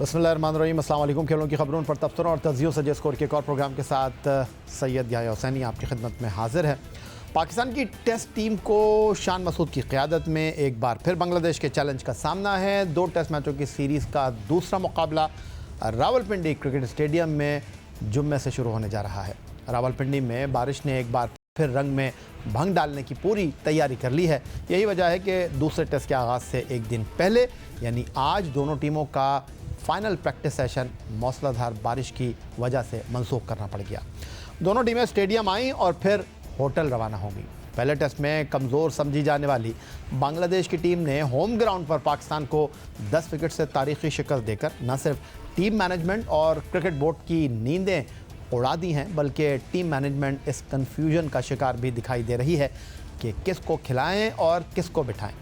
बिस्मिल्लाहिर्रहमानिर्रहीम। अस्सलाम वालेकुम। खेलों की खबरों पर तबसरों और तज्जियों से स्कोर के एक और प्रोग्राम के साथ सैयद याह्या हुसैनी आपकी खिदमत में हाजिर है। पाकिस्तान की टेस्ट टीम को शान मसूद की क़यादत में एक बार फिर बांग्लादेश के चैलेंज का सामना है। 2 टेस्ट मैचों की सीरीज़ का दूसरा मुकाबला रावलपिंडी क्रिकेट स्टेडियम में जुम्मे से शुरू होने जा रहा है। रावलपिंडी में बारिश ने एक बार फिर रंग में भंग डालने की पूरी तैयारी कर ली है। यही वजह है कि दूसरे टेस्ट के आगाज़ से एक दिन पहले यानी आज दोनों टीमों का फाइनल प्रैक्टिस सेशन मौसलाधार बारिश की वजह से मनसूख करना पड़ गया। दोनों टीमें स्टेडियम आईं और फिर होटल रवाना होंगी। पहले टेस्ट में कमज़ोर समझी जाने वाली बांग्लादेश की टीम ने होम ग्राउंड पर पाकिस्तान को 10 विकेट से तारीखी शिकस्त देकर न सिर्फ टीम मैनेजमेंट और क्रिकेट बोर्ड की नींदें उड़ा दी हैं, बल्कि टीम मैनेजमेंट इस कन्फ्यूजन का शिकार भी दिखाई दे रही है कि किसको खिलाएं और किसको बिठाएं।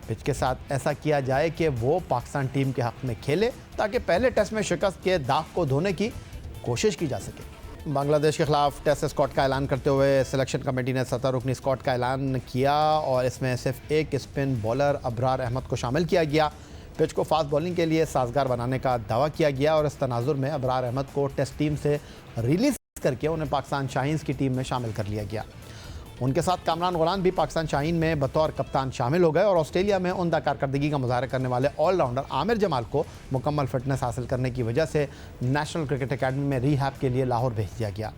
पिच के साथ ऐसा किया जाए कि वो पाकिस्तान टीम के हक़ में खेले ताकि पहले टेस्ट में शिकस्त के दाग को धोने की कोशिश की जा सके। बांग्लादेश के खिलाफ टेस्ट स्क्वाड का ऐलान करते हुए सिलेक्शन कमेटी ने 17 रुकनी स्क्वाड का ऐलान किया और इसमें सिर्फ एक स्पिन बॉलर अबरार अहमद को शामिल किया गया। पिच को फास्ट बॉलिंग के लिए साजगार बनाने का दावा किया गया और इस तनाजुर में अबरार अहमद को टेस्ट टीम से रिलीज़ करके उन्हें पाकिस्तान शाहीन्स की टीम में शामिल कर लिया गया। उनके साथ कामरान गुलान भी पाकिस्तान शाहीन में बतौर कप्तान शामिल हो गए और ऑस्ट्रेलिया में उम्दा कारकर्दगी का मुजाहरा करने वाले ऑलराउंडर आमिर जमाल को मुकम्मल फिटनेस हासिल करने की वजह से नेशनल क्रिकेट अकेडमी में रिहैब के लिए लाहौर भेज दिया गया।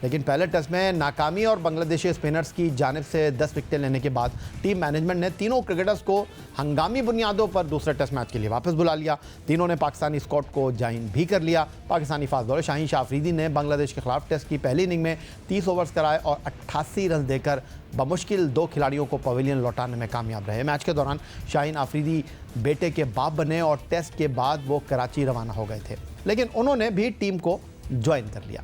लेकिन पहले टेस्ट में नाकामी और बांग्लादेशी स्पिनर्स की जानिब से 10 विकेटें लेने के बाद टीम मैनेजमेंट ने तीनों क्रिकेटर्स को हंगामी बुनियादों पर दूसरे टेस्ट मैच के लिए वापस बुला लिया। तीनों ने पाकिस्तानी स्क्वाड को ज्वाइन भी कर लिया। पाकिस्तानी फास्ट बॉलर शाहीन शाह अफरीदी ने बांग्लादेश के खिलाफ टेस्ट की पहली इनिंग में 30 ओवर्स कराए और 88 रन देकर बमुश्किल 2 खिलाड़ियों को पवेलियन लौटाने में कामयाब रहे। मैच के दौरान शाहीन आफरीदी बेटे के बाप बने और टेस्ट के बाद वो कराची रवाना हो गए थे, लेकिन उन्होंने भी टीम को ज्वाइन कर लिया।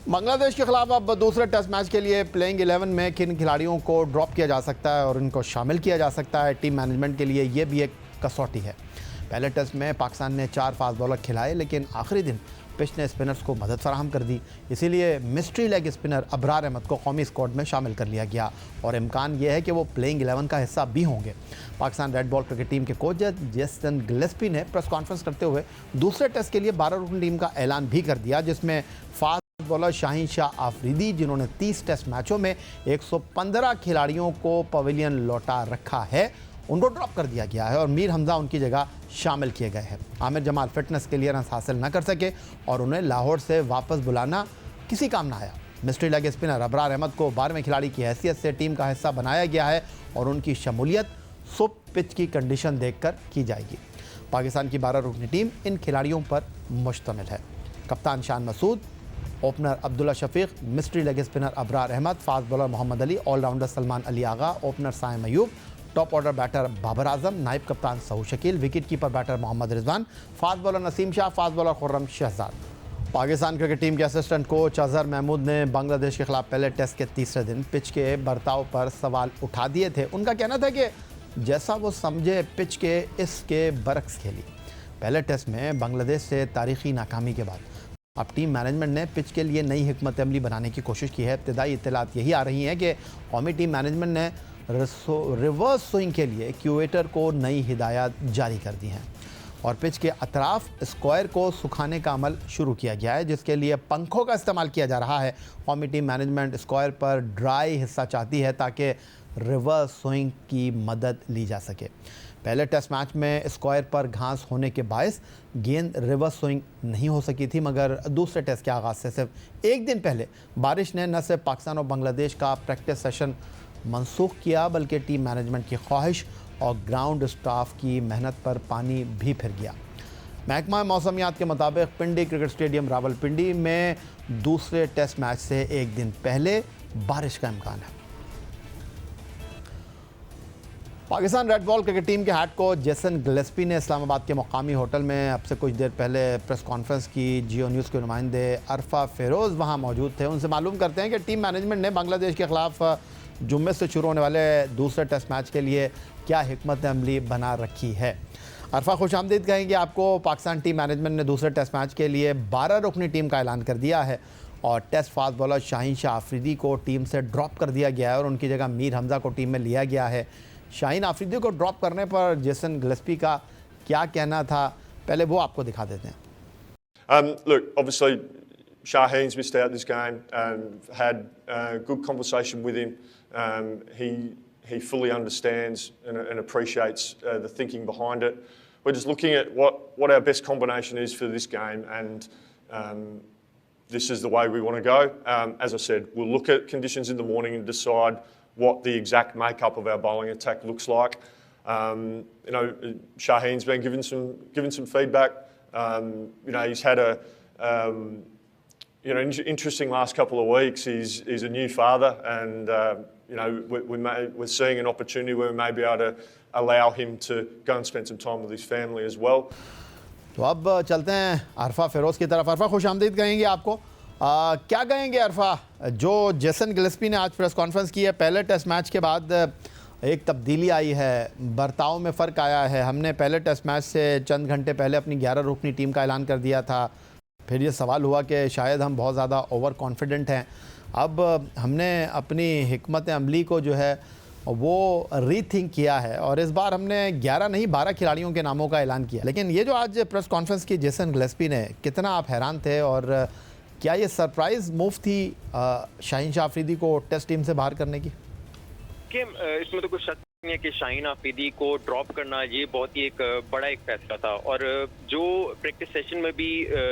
बांग्लादेश के खिलाफ अब दूसरे टेस्ट मैच के लिए प्लेइंग 11 में किन खिलाड़ियों को ड्रॉप किया जा सकता है और इनको शामिल किया जा सकता है, टीम मैनेजमेंट के लिए ये भी एक कसौटी है। पहले टेस्ट में पाकिस्तान ने 4 फास्ट बॉलर खिलाए, लेकिन आखिरी दिन पिच ने स्पिनर्स को मदद फराहम कर दी। इसीलिए mystery leg spinner Abrar Ahmed को कौमी स्क्वाड में शामिल कर लिया गया और इम्कान यह है कि वो प्लेइंग 11 का हिस्सा भी होंगे। Pakistan red ball cricket team के कोच जेसन गिलेस्पी ने प्रेस कॉन्फ्रेंस करते हुए दूसरे टेस्ट के लिए 12 रुकनी टीम का ऐलान भी कर दिया, जिसमें फास्ट बॉलर शाहीन शाह आफरीदी, जिन्होंने 30 टेस्ट मैचों में 115 खिलाड़ियों को पवेलियन लौटा रखा है, उनको ड्रॉप कर दिया गया है और मीर हमजा उनकी जगह शामिल किए गए हैं। आमिर जमाल फिटनेस के लिए रन हासिल न कर सके और उन्हें लाहौर से वापस बुलाना किसी काम ना आया। Mystery leg spinner Abrar Ahmed को 12वें खिलाड़ी की हैसियत से टीम का हिस्सा बनाया गया है और उनकी शमूलियत सुप पिच की कंडीशन देखकर की जाएगी। पाकिस्तान की 12 रुकनी टीम इन खिलाड़ियों पर मुश्तमिल है। कप्तान Shan Masood, opener Abdullah Shafique, mystery leg spinner Abrar Ahmed, fast bowler Mohammad Ali, allrounder Salman Ali Agha, opener Saim Ayub, top order batter Babar Azam, नाइब कप्तान Saud Shakeel, wicket keeper batter Mohammad Rizwan, fast bowler Naseem Shah, fast bowler Khurram Shahzad. Pakistan cricket team के असिस्टेंट कोच अजहर महमूद ने बांग्लादेश के खिलाफ पहले टेस्ट के तीसरे दिन पिच के बर्ताव पर सवाल उठा दिए थे। उनका कहना था कि जैसा वो समझे पिच के इसके बरक्स खेली। पहले टेस्ट में बांग्लादेश से तारीखी नाकामी के बाद अब टीम मैनेजमेंट ने पिच के लिए नई हिकमत अमली बनाने की कोशिश की है। इब्तदाई इत्तलात यही आ रही हैं कि कौमी टीम मैनेजमेंट ने रिवर्स स्विंग के लिए क्यूएटर को नई हिदायत जारी कर दी हैं और पिच के अतराफ स्क्वायर को सुखाने का अमल शुरू किया गया है, जिसके लिए पंखों का इस्तेमाल किया जा रहा है। कौमी टीम मैनेजमेंट स्क्वायर पर ड्राई हिस्सा चाहती है ताकि रिवर्स स्विंग की मदद ली जा सके। पहले टेस्ट मैच में स्क्वायर पर घास होने के बायस गेंद रिवर्स स्विंग नहीं हो सकी थी, मगर दूसरे टेस्ट के आगाज़ से सिर्फ एक दिन पहले बारिश ने न सिर्फ पाकिस्तान और बांग्लादेश का प्रैक्टिस सेशन मनसूख किया, बल्कि टीम मैनेजमेंट की ख्वाहिश और ग्राउंड स्टाफ की मेहनत पर पानी भी फिर गया। महकमा मौसमियात के मुताबिक पिंडी क्रिकेट स्टेडियम रावलपिंडी में दूसरे टेस्ट मैच से एक दिन पहले बारिश का इम्कान है। Pakistan red ball cricket team के हेड कोच जेसन गिलेस्पी ने इस्लामाबाद के मुकामी होटल में अब से कुछ देर पहले प्रेस कॉन्फ्रेंस की। जियो न्यूज़ के नुमाइंदे अरफा फेरोज़ वहां मौजूद थे। उनसे मालूम करते हैं कि टीम मैनेजमेंट ने बांग्लादेश के खिलाफ जुम्मे से शुरू होने वाले दूसरे टेस्ट मैच के लिए क्या हिकमत अमली बना रखी है। अरफा खुशामदीद कहेंगे आपको। पाकिस्तान टीम मैनेजमेंट ने दूसरे टेस्ट मैच के लिए 12 रुकनी टीम का ऐलान कर दिया है और test fast bowler Shaheen Shah Afridi को टीम से ड्रॉप कर दिया गया है और उनकी जगह मीर हमजा को टीम में लिया गया है। शाहीन आफरीदी को ड्रॉप करने पर जेसन गिलेस्पी का क्या कहना था, पहले वो आपको दिखा देते हैं। Look, obviously, Shaheen's missed out this game. Had good conversation with him. He fully understands and appreciates the thinking behind it. We're just looking at what our best combination is for this game, and this is the way we want to go. As I said, we'll look at conditions in the morning and decide what the exact makeup of our bowling attack looks like. Shaheen's been given some feedback. He's had interesting last couple of weeks. He's a new father, and we're seeing an opportunity where we may be able to allow him to go and spend some time with his family as well. तो अब चलते हैं अरफा फिरोज़ की तरफ। अरफा, खुश आमदीद कहेंगे आपको। क्या कहेंगे अरफा, जो जेसन गिलेस्पी ने आज प्रेस कॉन्फ्रेंस की है, पहले टेस्ट मैच के बाद एक तब्दीली आई है, बर्ताव में फ़र्क आया है। हमने पहले टेस्ट मैच से चंद घंटे पहले अपनी 11 रुकनी टीम का ऐलान कर दिया था, फिर ये सवाल हुआ कि शायद हम बहुत ज़्यादा ओवर कॉन्फिडेंट हैं। अब हमने अपनी हिकमत अमली को जो है वो रीथिंक किया है और इस बार हमने 11 नहीं 12 खिलाड़ियों के नामों का ऐलान किया। लेकिन ये जो आज प्रेस कॉन्फ्रेंस की जेसन गिलेस्पी ने, कितना आप हैरान थे और क्या ये सरप्राइज़ मूव थी शाहीन शाह अफरीदी को टेस्ट टीम से बाहर करने की? इसमें तो कुछ शक नहीं है कि शाहीन अफरीदी को ड्रॉप करना ये बहुत ही एक बड़ा एक फैसला था। और जो प्रैक्टिस सेशन में भी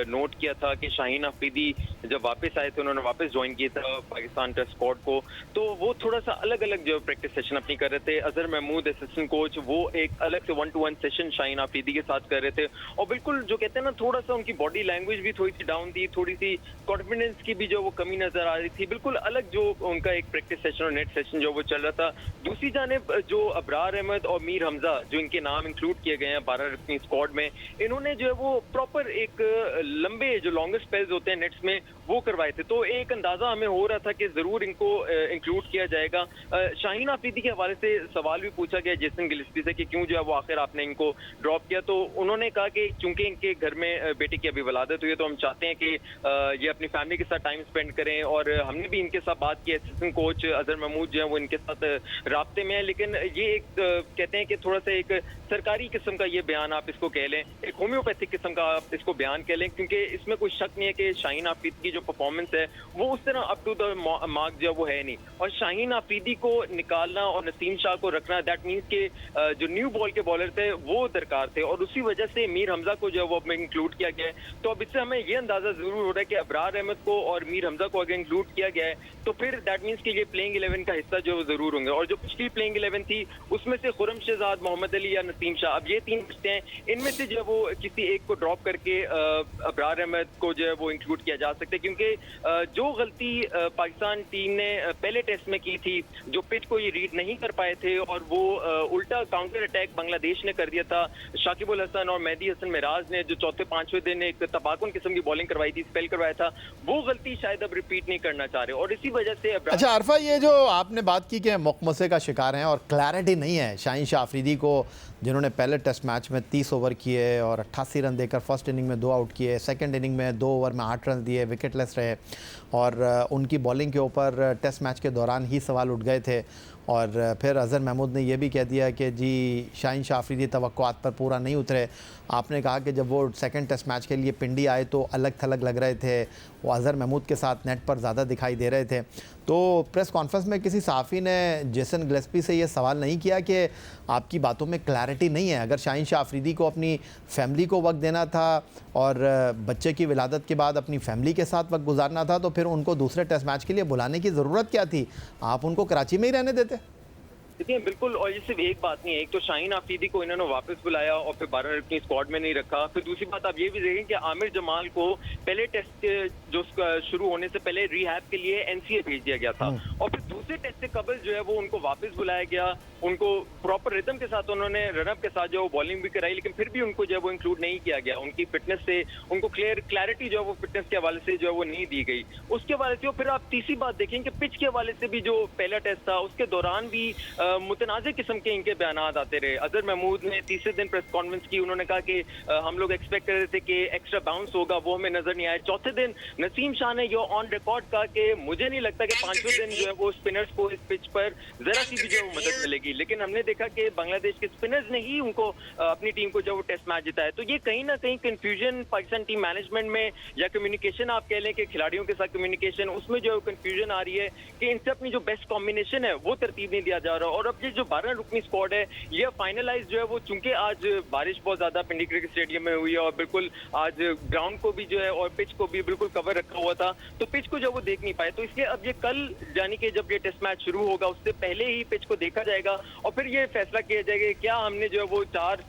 नोट किया था कि शाहीन अफरीदी जब वापस आए थे, उन्होंने वापस ज्वाइन किया था पाकिस्तान टेस्ट स्क्वाड को, तो वो थोड़ा सा अलग अलग जो प्रैक्टिस सेशन अपनी कर रहे थे। अजहर महमूद असिस्टेंट कोच, वो एक अलग से 1-to-1 सेशन शाहीन अफरीदी के साथ कर रहे थे। और बिल्कुल जो कहते हैं ना, थोड़ा सा उनकी बॉडी लैंग्वेज भी थोड़ी सी डाउन थी, थोड़ी सी कॉन्फिडेंस की भी जो वो कमी नजर आ रही थी। बिल्कुल अलग जो उनका एक प्रैक्टिस सेशन और नेट सेशन जो वो चल रहा था। दूसरी जानिब जो अबरार अहमद और मीर हमजा, जो इनके नाम इंक्लूड किए गए हैं 12 रकनी स्क्वाड में, इन्होंने जो है वो प्रॉपर एक लंबे जो लॉन्गेस्ट स्पेल्स होते हैं नेट्स में वो करवाए थे। तो एक अंदाजा हमें हो रहा था कि जरूर इनको इंक्लूड किया जाएगा। शाहीन अफरीदी के हवाले से सवाल भी पूछा गया जेसन गिलेस्पी से कि क्यों जो है वो आखिर आपने इनको ड्रॉप किया। तो उन्होंने कहा कि चूंकि इनके घर में बेटे की अभी वलादत हुई है, तो हम चाहते हैं कि ये अपनी फैमिली के साथ टाइम स्पेंड करें। और हमने भी इनके साथ बात की, असिस्टेंट कोच अजहर महमूद जो है वो इनके साथ राब्ते में है। लेकिन ये एक कहते हैं कि थोड़ा सा एक सरकारी किस्म का ये बयान आप इसको कह लें, एक होम्योपैथिक किस्म का आप इसको बयान कह लें, क्योंकि इसमें कोई शक नहीं है कि शाहीन अफरीदी की जो परफॉर्मेंस है वो उस तरह अप टू द मार्क जो वो है नहीं। और शाहीन अफरीदी को निकालना और नसीम शाह को रखना, दैट मीन्स के जो न्यू बॉल के बॉलर थे वो दरकार थे, और उसी वजह से मीर हमजा को जो है वो इंक्लूड किया गया है। तो अब इससे हमें ये अंदाजा जरूर हो रहा है कि अबरार अहमद को और मीर हमजा को अगर इंक्लूड किया गया है तो फिर दैट मीन्स कि ये प्लेइंग 11 का हिस्सा जो जरूर होंगे। और जो पिछली प्लेइंग 11 थी उसमें से खुरम शहजाद, मोहम्मद अली या नसीम शाह, अब ये 3 रिश्ते हैं, इनमें से जो है वो किसी एक को ड्रॉप करके अबरार अहमद को जो है वो इंक्लूड किया जा सकता है। क्योंकि जो गलती पाकिस्तान टीम ने पहले टेस्ट में की थी, जो पिच को ये रीड नहीं कर पाए थे और वो उल्टा काउंटर अटैक बांग्लादेश ने कर दिया था। शाकिब उल हसन और मेहदी हसन मिराज ने जो चौथे पांचवें दिन एक तबाकुन किस्म की बॉलिंग करवाई थी, स्पेल करवाया था, वो गलती शायद अब रिपीट नहीं करना चाह रहे। और इसी वजह से अच्छा अरफा, ये जो आपने बात की कि मुकमसे का शिकार हैं और क्लैरिटी नहीं है शाहीन शाह अफरीदी को, जिन्होंने पहले टेस्ट मैच में 30 ओवर किए और 88 रन देकर फर्स्ट इनिंग में 2 आउट किए, सेकंड इनिंग में 2 ओवर में 8 रन दिए, विकेटलेस रहे और उनकी बॉलिंग के ऊपर टेस्ट मैच के दौरान ही सवाल उठ गए थे। और फिर अजहर महमूद ने यह भी कह दिया कि जी शाहीन शाह अफरीदी तवक्कुआत पर पूरा नहीं उतरे। आपने कहा कि जब वो सेकंड टेस्ट मैच के लिए पिंडी आए तो अलग थलग लग रहे थे, वो अजहर महमूद के साथ नेट पर ज़्यादा दिखाई दे रहे थे। तो प्रेस कॉन्फ्रेंस में किसी सहाफ़ी ने जेसन गिलेस्पी से ये सवाल नहीं किया कि आपकी बातों में क्लैरिटी नहीं है? अगर शाहीन शाह अफरीदी को अपनी फैमिली को वक्त देना था और बच्चे की विलादत के बाद अपनी फैमिली के साथ वक्त गुजारना था, तो फिर उनको दूसरे टेस्ट मैच के लिए बुलाने की ज़रूरत क्या थी? आप उनको कराची में ही रहने देते। देखिए बिल्कुल, और ये सिर्फ एक बात नहीं है, एक तो शाहीन अफरीदी को इन्होंने वापस बुलाया और फिर 12 रन की स्क्वाड में नहीं रखा। फिर दूसरी बात आप ये भी देखें कि आमिर जमाल को पहले टेस्ट जो शुरू होने से पहले रिहैब के लिए एनसीए भेज दिया गया था, और फिर दूसरे टेस्ट से कबल जो है वो उनको वापस बुलाया गया। उनको प्रॉपर रिदम के साथ उन्होंने रनअप के साथ जो बॉलिंग भी कराई, लेकिन फिर भी उनको जो है वो इंक्लूड नहीं किया गया। उनकी फिटनेस से उनको क्लैरिटी जो है वो फिटनेस के हवाले से जो है वो नहीं दी गई। उसके हवाले से फिर आप तीसरी बात देखें कि पिच के हवाले से भी जो पहला टेस्ट था उसके दौरान भी मुतनाज़िर किस्म के इनके बयानात आते रहे। अजहर महमूद ने तीसरे दिन प्रेस कॉन्फ्रेंस की, उन्होंने कहा कि हम लोग एक्सपेक्ट कर रहे थे कि एक्स्ट्रा बाउंस होगा, वो हमें नजर नहीं आया। चौथे दिन नसीम शाह ने ये ऑन रिकॉर्ड कहा कि मुझे नहीं लगता कि पांचवें दिन जो है वो स्पिनर्स को इस पिच पर जरा सी भी जो है वो मदद मिलेगी, लेकिन हमने देखा कि बांग्लादेश के स्पिनर्स ने ही उनको अपनी टीम को जो वो टेस्ट मैच जिताया। तो ये कहीं ना कहीं कंफ्यूजन पाकिस्तान टीम मैनेजमेंट में या कम्युनिकेशन आप कह लें कि खिलाड़ियों के साथ कम्युनिकेशन, उसमें जो है कंफ्यूजन आ रही है कि इनसे अपनी जो बेस्ट कॉम्बिनेशन है वो तरतीब नहीं दिया जा रहा। और अब ये जो 12 रुकनी स्क्वाड है ये फाइनलाइज जो है वो, चूंकि आज बारिश बहुत ज्यादा पिंडी क्रिकेट स्टेडियम में हुई है और बिल्कुल आज ग्राउंड को भी जो है और पिच को भी बिल्कुल कवर रखा हुआ था, तो पिच को जो वो देख नहीं पाए। तो इसलिए अब ये कल यानी कि जब ये टेस्ट मैच शुरू होगा उससे पहले ही पिच को देखा जाएगा और फिर ये फैसला किया जाएगा कि क्या हमने जो है वो 4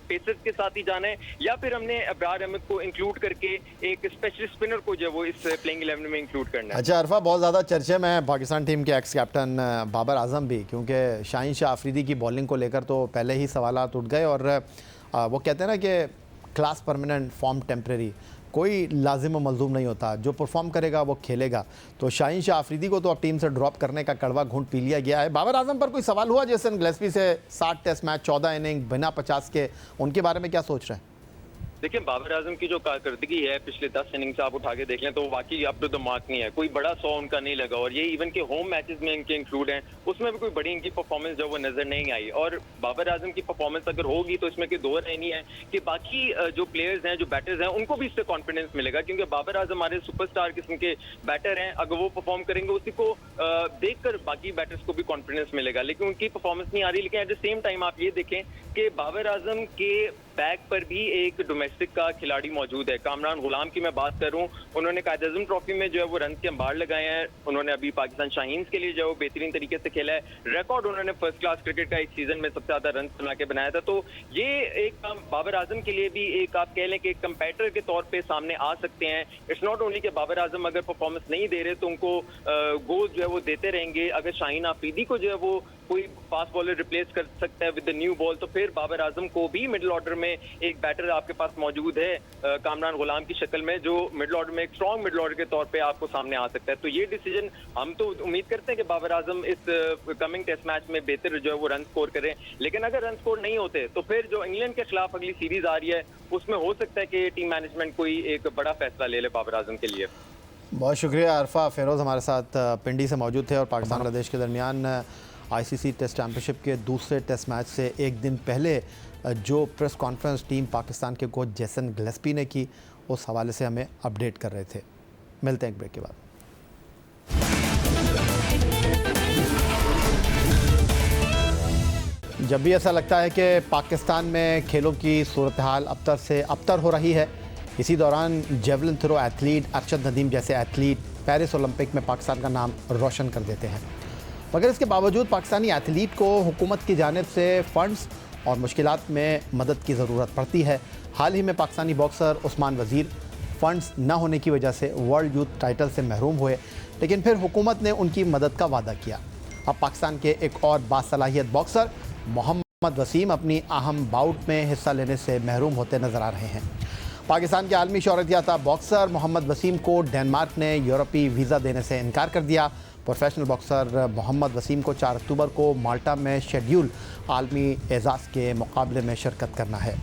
पेसर्स के साथ ही जाना है या फिर हमने अब्रार अहमद को इंक्लूड करके एक स्पेशल स्पिनर को जो है वो इस प्लेइंग 11 में इंक्लूड करना है। अच्छा अरफा, बहुत ज़्यादा चर्चे में है पाकिस्तान टीम के एक्स कैप्टन बाबर आजम भी, क्योंकि शाहीन शाह अफरीदी की बॉलिंग को लेकर तो पहले ही सवालात उठ गए और वो कहते हैं ना कि क्लास परमानेंट, फॉर्म टेम्परेरी, कोई लाजिम व मलजूम नहीं होता, जो परफॉर्म करेगा वो खेलेगा। तो शाहीन शाह अफरीदी को तो अब टीम से ड्रॉप करने का कड़वा घूंट पी लिया गया है। बाबर आजम पर कोई सवाल हुआ जेसन गिलेस्पी से 60 टेस्ट मैच, 14 इनिंग बिना 50 के, उनके बारे में क्या सोच रहे हैं? देखिए बाबर आजम की जो कारकर्दगी है पिछले 10 इनिंग्स आप उठा के देख लें तो वाकई अप टू द मार्क नहीं है, कोई बड़ा 100 उनका नहीं लगा और ये इवन के होम मैचेस में इनके इंक्लूड हैं, उसमें भी कोई बड़ी इनकी परफॉर्मेंस जो वो नजर नहीं आई। और बाबर आजम की परफॉर्मेंस अगर होगी तो इसमें कोई दो राय नहीं है कि बाकी जो प्लेयर्स हैं, जो बैटर्स हैं, उनको भी इससे कॉन्फिडेंस मिलेगा, क्योंकि बाबर आजम हमारे सुपरस्टार किस्म के बैटर हैं, अगर वो परफॉर्म करेंगे उसी को देखकर बाकी बैटर्स को भी कॉन्फिडेंस मिलेगा। लेकिन उनकी परफॉर्मेंस नहीं आ रही। लेकिन एट द सेम टाइम आप ये देखें कि बाबर आजम के बैक पर भी एक डोमेस्टिक का खिलाड़ी मौजूद है। कामरान गुलाम की मैं बात करूं, उन्होंने कायद-ए-आज़म ट्रॉफी में जो है वो रन के अंबार लगाए हैं। उन्होंने अभी पाकिस्तान शाहीन्स के लिए जो है वो बेहतरीन तरीके से खेला है। रिकॉर्ड उन्होंने फर्स्ट क्लास क्रिकेट का एक सीजन में सबसे ज्यादा रन बना के बनाया था। तो ये एक काम बाबर आजम के लिए भी एक आप कह लें कि एक कंपेटर के तौर पर सामने आ सकते हैं। इट्स नॉट ओनली कि बाबर आजम अगर परफॉर्मेंस नहीं दे रहे तो उनको गोल जो है वो देते रहेंगे। अगर शाहीन आफरीदी को जो है वो कोई फास्ट बॉलर रिप्लेस कर सकता है विद द न्यू बॉल, तो फिर बाबर आजम को भी मिडिल ऑर्डर में एक बैटर आपके पास मौजूद है कामरान गुलाम की शक्ल में, जो मिडिल ऑर्डर में एक स्ट्रॉन्ग मिडिल ऑर्डर के तौर पे आपको सामने आ सकता है। तो ये डिसीजन हम तो उम्मीद करते हैं कि बाबर आजम इस कमिंग टेस्ट मैच में बेहतर जो है वो रन स्कोर करें। लेकिन अगर रन स्कोर नहीं होते तो फिर जो इंग्लैंड के खिलाफ अगली सीरीज आ रही है उसमें हो सकता है कि टीम मैनेजमेंट कोई एक बड़ा फैसला ले ले बाबर आजम के लिए। बहुत शुक्रिया अरफा। फेरोज़ हमारे साथ पिंडी से मौजूद थे और पाकिस्तान बांग्लादेश के दरमियान आईसीसी टेस्ट चैंपियनशिप के दूसरे टेस्ट मैच से एक दिन पहले जो प्रेस कॉन्फ्रेंस टीम पाकिस्तान के कोच जेसन गिलेस्पी ने की, उस हवाले से हमें अपडेट कर रहे थे। मिलते हैं एक ब्रेक के बाद। जब भी ऐसा लगता है कि पाकिस्तान में खेलों की सूरत हाल अबतर से अबतर हो रही है, इसी दौरान javelin throw athlete Arshad Nadeem जैसे एथलीट पेरिस ओलंपिक में पाकिस्तान का नाम रोशन कर देते हैं। मगर इसके बावजूद पाकिस्तानी एथलीट को हुकूमत की जानिब से फ़ंड्स और मुश्किलात में मदद की ज़रूरत पड़ती है। हाल ही में पाकिस्तानी बॉक्सर उस्मान वज़ीर फ़ंड्स न होने की वजह से वर्ल्ड यूथ टाइटल से महरूम हुए, लेकिन फिर हुकूमत ने उनकी मदद का वादा किया। अब पाकिस्तान के एक और बासलाहियत बॉक्सर मोहम्मद वसीम अपनी अहम बाउट में हिस्सा लेने से महरूम होते नज़र आ रहे हैं। पाकिस्तान के आलमी शोहरत याफ्ता बॉक्सर मोहम्मद वसीम को डेनमार्क ने यूरोपीय वीज़ा देने से इनकार कर दिया। प्रोफेशनल बॉक्सर मोहम्मद वसीम को 4 अक्टूबर को माल्टा में शेड्यूल आलमी एजाज़ के मुकाबले में शिरकत करना है।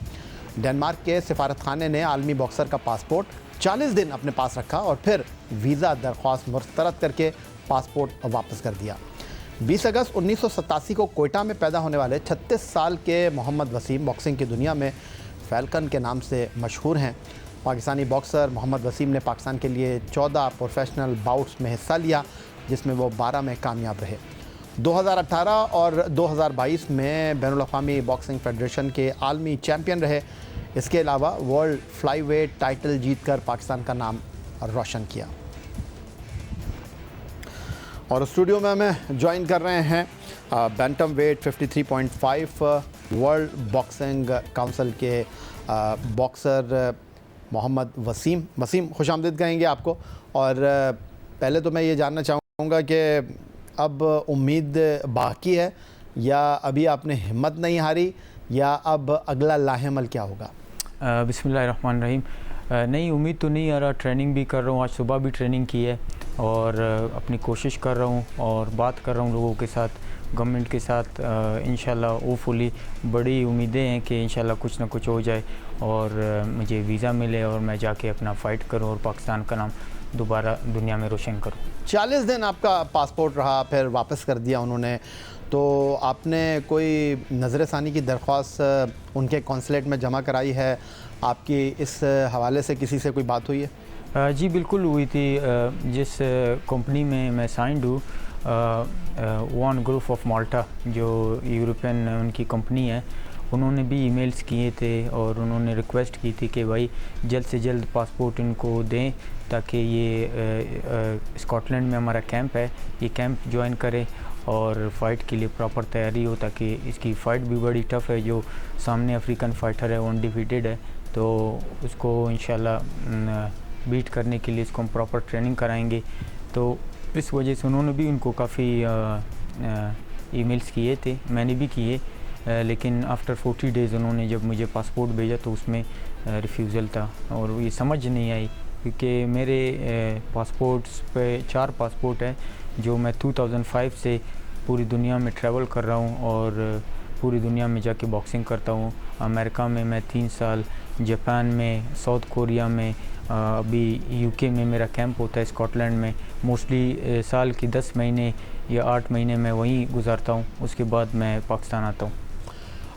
डेनमार्क के सिफारतखाने ने आलमी बॉक्सर का पासपोर्ट 40 दिन अपने पास रखा और फिर वीज़ा दरख्वास्त मुस्तरद करके पासपोर्ट वापस कर दिया। 20 अगस्त 1987 को कोयटा में पैदा होने वाले 36 साल के मोहम्मद वसीम बॉक्सिंग की दुनिया में फैल्कन के नाम से मशहूर हैं। पाकिस्तानी बॉक्सर मोहम्मद वसीम ने पाकिस्तान के लिए 14 प्रोफेशनल बाउट्स में हिस्सा लिया, जिसमें वो 12 में कामयाब रहे। 2018 और 2022 में बैनुल-अक़वामी बॉक्सिंग फेडरेशन के आलमी चैम्पियन रहे। इसके अलावा वर्ल्ड फ्लाईवेट टाइटल जीतकर पाकिस्तान का नाम रोशन किया। और स्टूडियो में हमें ज्वाइन कर रहे हैं bantam weight 53.5 world boxing council के बॉक्सर मोहम्मद वसीम। वसीम, खुशामदीद कहेंगे आपको। और पहले तो मैं ये जानना चाहूँगा कि अब उम्मीद बाकी है या अभी आपने हिम्मत नहीं हारी, या अब अगला लाहेमल क्या होगा? बिस्मिल्लाहिर्रहमानिर्रहीम। नहीं, उम्मीद तो नहीं आ रहा। ट्रेनिंग भी कर रहा हूँ, आज सुबह भी ट्रेनिंग की है और अपनी कोशिश कर रहा हूँ और बात कर रहा हूँ लोगों के साथ। गवर्नमेंट के साथ इंशाल्लाह होपफुली बड़ी उम्मीदें हैं कि इंशाल्लाह कुछ ना कुछ हो जाए और मुझे वीज़ा मिले और मैं जाके अपना फ़ाइट करूं और पाकिस्तान का नाम दोबारा दुनिया में रोशन करूं। 40 दिन आपका पासपोर्ट रहा, फिर वापस कर दिया उन्होंने, तो आपने कोई नज़र-ए-फ़ानी की दरख्वास्त उनके कौंसलेट में जमा कराई है? आपकी इस हवाले से किसी से कोई बात हुई है? जी बिल्कुल हुई थी। जिस कंपनी में मैं साइंड हूँ, वन ग्रुप ऑफ माल्टा, जो यूरोपियन उनकी कंपनी है, उन्होंने भी ईमेल्स किए थे और उन्होंने रिक्वेस्ट की थी कि भाई जल्द से जल्द पासपोर्ट इनको दें ताकि ये स्कॉटलैंड में हमारा कैंप है, ये कैंप ज्वाइन करे और फ़ाइट के लिए प्रॉपर तैयारी हो, ताकि इसकी फ़ाइट भी बड़ी टफ़ है। जो सामने अफ्रीकन फ़ाइटर है वो अनडिफीटेड है, तो उसको इंशाल्लाह बीट करने के लिए इसको हम प्रॉपर ट्रेनिंग कराएंगे। तो इस वजह से उन्होंने भी उनको काफ़ी ईमेल्स किए थे, मैंने भी किए, लेकिन आफ्टर 40 डेज़ उन्होंने जब मुझे पासपोर्ट भेजा तो उसमें रिफ्यूज़ल था और ये समझ नहीं आई, क्योंकि मेरे पासपोर्ट्स पे 4 पासपोर्ट है जो मैं 2005 से पूरी दुनिया में ट्रैवल कर रहा हूँ और पूरी दुनिया में जाके बॉक्सिंग करता हूँ। अमेरिका में मैं 3 साल, जापान में, साउथ कोरिया में, अभी यूके में मेरा कैंप होता है स्कॉटलैंड में। मोस्टली साल की 10 महीने या 8 महीने मैं वहीं गुजारता हूँ, उसके बाद मैं पाकिस्तान आता हूँ।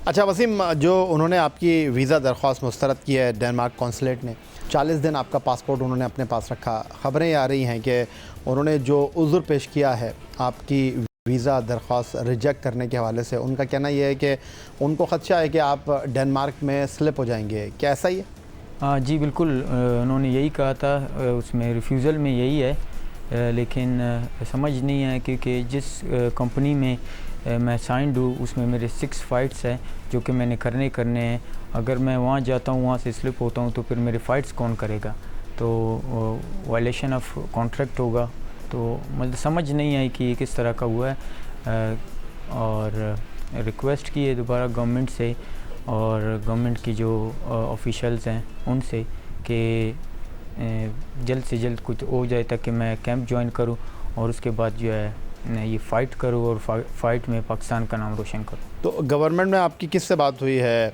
अच्छा वसीम, जो उन्होंने आपकी वीज़ा दरख्वास्त मुस्तरद की है डेनमार्क कौंसलेट ने, 40 दिन आपका पासपोर्ट उन्होंने अपने पास रखा। ख़बरें आ रही हैं कि उन्होंने जो उज़्र पेश किया है आपकी वीज़ा दरख्वास्त रिजेक्ट करने के हवाले से, उनका कहना यह है कि उनको ख़दशा है कि आप डेनमार्क में स्लिप हो जाएंगे। क्या ऐसा ही है? जी बिल्कुल, उन्होंने यही कहा था, उसमें रिफ्यूज़ल में यही है, लेकिन समझ नहीं आया क्योंकि जिस कंपनी में मैं साइंड हूँ उसमें मेरे 6 फ़ाइट्स हैं जो कि मैंने करने हैं। अगर मैं वहाँ जाता हूँ, वहाँ से स्लिप होता हूँ, तो फिर मेरे फ़ाइट्स कौन करेगा? तो वायलेशन ऑफ कॉन्ट्रैक्ट होगा। तो मतलब समझ नहीं आई कि ये किस तरह का हुआ है, और रिक्वेस्ट की है दोबारा गवर्नमेंट से और गवर्नमेंट की जो ऑफिशियल्स हैं उनसे कि जल्द से जल्द कुछ हो जाए ताकि मैं कैंप ज्वाइन करूं और उसके बाद जो है ये फ़ाइट करूं और फ़ाइट में पाकिस्तान का नाम रोशन करूं। तो गवर्नमेंट में आपकी किससे बात हुई है?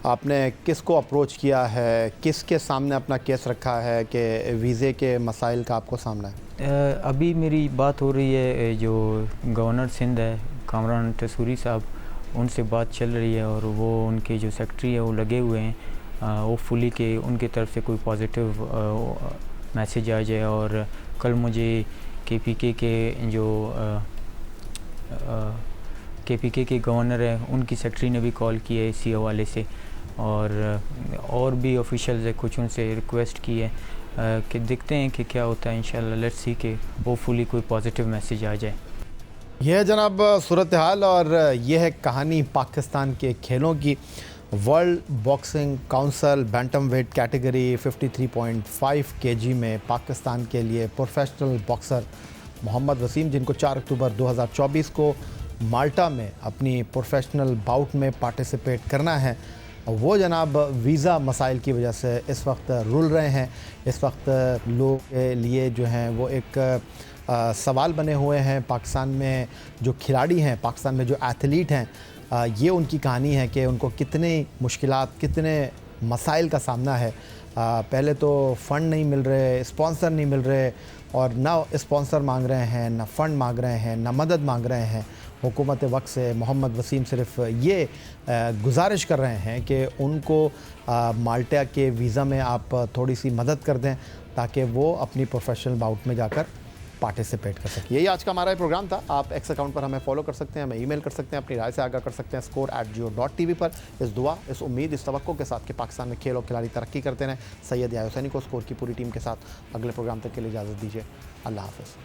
आपने किसको अप्रोच किया है? किसके सामने अपना केस रखा है कि वीज़े के मसाइल का आपको सामना है? अभी मेरी बात हो रही है जो गवर्नर सिंध है कामरान तसूरी साहब, उनसे बात चल रही है और वो उनके जो सेक्रेटरी है वो लगे हुए हैं होपफुली कि उनकी तरफ से कोई पॉजिटिव मैसेज आ जाए। और कल मुझे केपीके के जो केपीके के गवर्नर है उनकी सेक्रेटरी ने भी कॉल की है इसी हवाले से, और भी ऑफिशियल्स है कुछ, उनसे रिक्वेस्ट की है कि देखते हैं कि क्या होता है। इंशाल्लाह लेट्स सी कि होपफुली कोई पॉजिटिव मैसेज आ जाए। यह जनाब सूरत हाल और यह है कहानी पाकिस्तान के खेलों की। World boxing council bantam weight category 53.5 kg में पाकिस्तान के लिए प्रोफेशनल बॉक्सर मोहम्मद वसीम, जिनको 4 अक्टूबर 2024 को माल्टा में अपनी प्रोफेशनल बाउट में पार्टिसिपेट करना है, वो जनाब वीज़ा मसाइल की वजह से इस वक्त रुल रहे हैं। इस वक्त लोग के लिए जो हैं वो एक सवाल बने हुए हैं। पाकिस्तान में जो खिलाड़ी हैं, पाकिस्तान में जो एथलीट हैं, ये उनकी कहानी है कि उनको कितनी मुश्किलात, कितने मसाइल का सामना है। पहले तो फ़ंड नहीं मिल रहे, स्पॉन्सर नहीं मिल रहे, और ना स्पॉन्सर मांग रहे हैं, ना फ़ंड मांग रहे हैं, ना मदद मांग रहे हैं। हुकूमत वक्त से मोहम्मद वसीम सिर्फ ये गुजारिश कर रहे हैं कि उनको माल्टा के वीज़ा में आप थोड़ी सी मदद कर दें ताकि वो अपनी प्रोफेशनल बाउट में जाकर पार्टिसिपेट कर सकें। यही आज का हमारा प्रोग्राम था। आप एक्स अकाउंट पर हमें फॉलो कर सकते हैं, हमें ईमेल कर सकते हैं, अपनी राय से आगाह कर सकते हैं score@geo.tv पर। इस दुआ, इस उम्मीद, इस तवक्को के साथ कि पाकिस्तान में खेल और खिलाड़ी तरक्की करते रहें। सैयद या हुसैनी को स्कोर की पूरी टीम के साथ अगले प्रोग्राम तक के लिए इजाज़त दीजिए। अल्लाह हाफ़िज़।